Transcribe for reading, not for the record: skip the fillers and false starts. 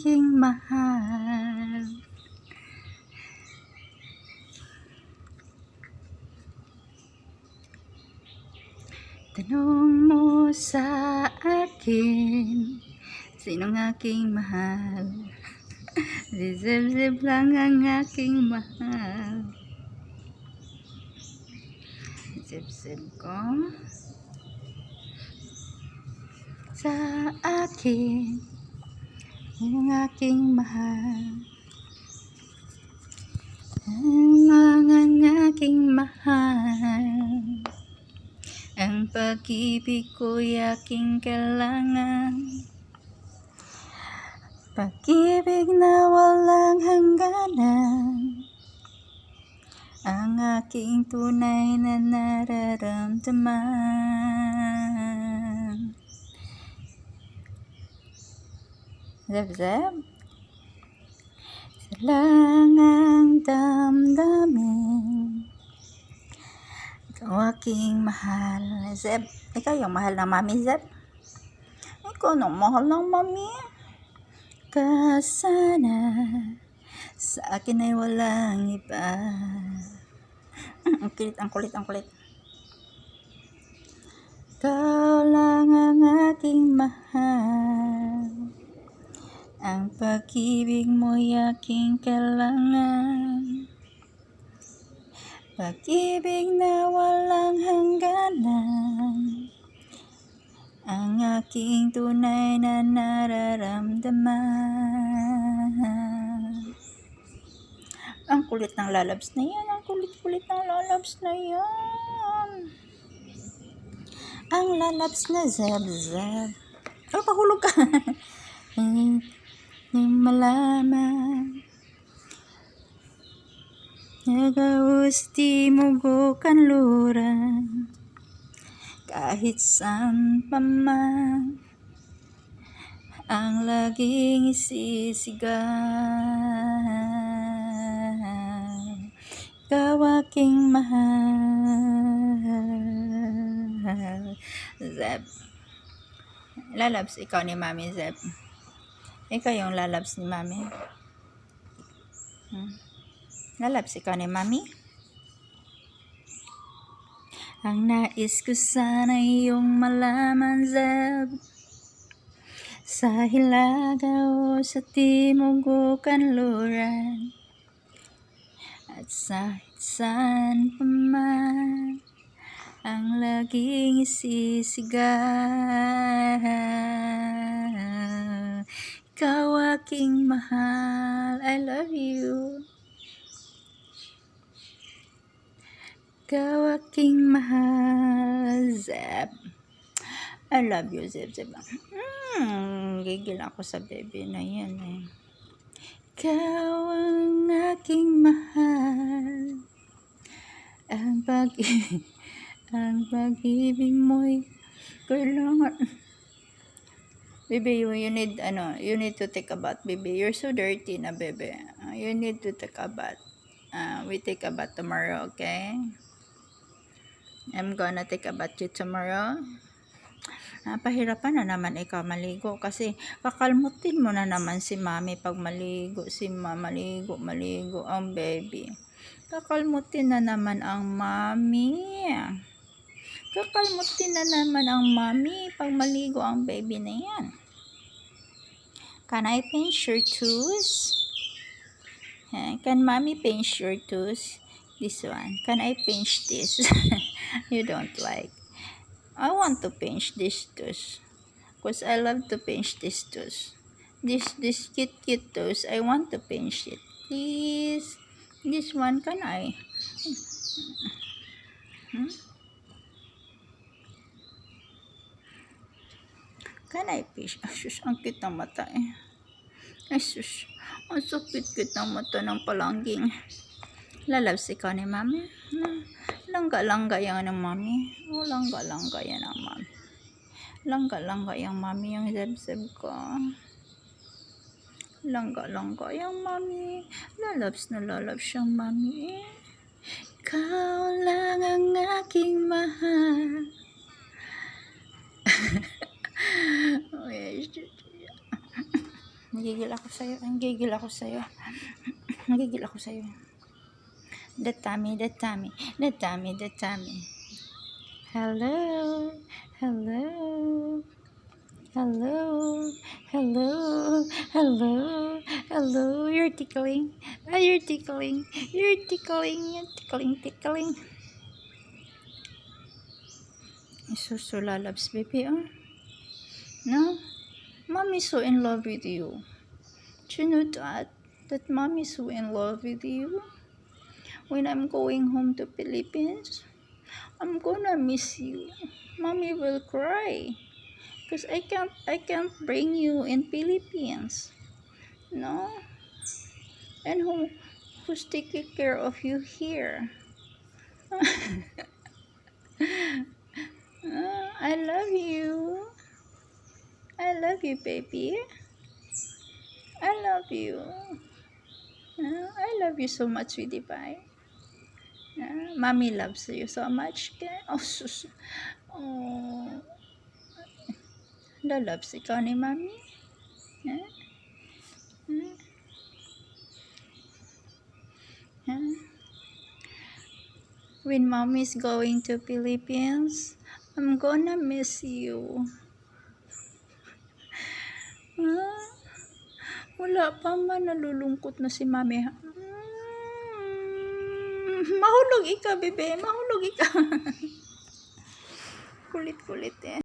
aking mahal. Tanong mo sa akin, sinong aking mahal? Zip-zip lang ang aking mahal. Zip-zip ko sa akin, sinong aking mahal? Ang aking mahal, ang pag-ibig ko'y aking kailangan. Pag-ibig na walang hangganan, ang aking tunay na nararamdaman. Zeb-zeb, silang ang damdamin, ikaw aking mahal. Zeb, ikaw yung mahal ng mami, Zeb? Ikaw nung mahal ng mami? Sana sa akin ay walang iba. Ang kulit, ang kulit, ang kulit. Ikaw lang ang aking mahal, ang pag-ibig mo'y aking kailangan. Pag-ibig na walang hangganan, ang aking tunay na nararamdaman. Ang kulit ng lalabs na yan. Ang kulit-kulit ng lalabs na yan. Ang lalabs na zeb-zeb. Oh, pahulog ka. Hindi malaman, nagagusti mo go kanluran, kahit saan pa man ang laging isisigaw. Ikaw aking mahal. Zeb, lalabs ikaw ni mami, Zeb. Ikaw yung lalabs ni mami. Lalabs ikaw ni mami. Ang nais ko sana iyong malaman, Zeb, sa hilaga o sa timog o kanluran, at sa saan pa man ang laging isisigaw. Ikaw aking mahal, I love you. Ikaw aking mahal, Zeb. I love you, Zeb, Zeb. Gigil ako sa baby na yan eh. Ikaw ang aking mahal, ang pag-ibig mo'y kailangan. Baby, you need to take a bath, baby. You're so dirty na, baby. You need to take a bath. We take a bath tomorrow, okay? I'm gonna take a bath you tomorrow. Pahirapan na naman ikaw maligo kasi kakalmutin mo na naman si mami pag maligo. Maligo ang baby. Kakalmutin na naman ang mami. Kakalmutin na naman ang mami pag maligo ang baby na yan. Can I pinch your toes? Can mommy pinch your toes? This one. Can I pinch this? You don't like. I want to pinch this toes. Because I love to pinch this toes. This cute toes. I want to pinch it. Please. This one, can I? Can I pinch? Asus, ang cute ng mata eh. Asus, ang sakit ng mata ng palangging. Lalabs ikaw ni mami. Langga-langga yan ng mami. Oh, langga-langga yan ang mami. Langga-langga yung mami, yung zeb-zeb ko. Langga-langga yung mami. Lalabs na lalabs yung mami. Ikaw lang ang aking mahal. Oh, yes. Nagigil ako sa'yo. Nagigil ako sa'yo. Nagigil ako sa'yo. The tummy, the tummy, the tummy, the tummy. Hello. Hello. Hello. Hello. Hello. Hello. You're tickling. You're tickling. You're tickling. You're tickling, tickling. So lalabs, baby, oh. No? Mommy's so in love with you. Do you know that? That mommy's so in love with you. When I'm going home to Philippines, I'm gonna miss you. Mommy will cry. Because I can't bring you in Philippines. No? And who's taking care of you here? I love you. I love you, baby. I love you. I love you so much, sweetie pie. Mommy loves you so much. Oh, oh. Loves ikaw ni Mommy. When Mommy's going to Philippines, I'm gonna miss you. Wala pa man, nalulungkot na si Mommy. Mahulog ika, bebe. Mahulog ika. Kulit-kulit eh.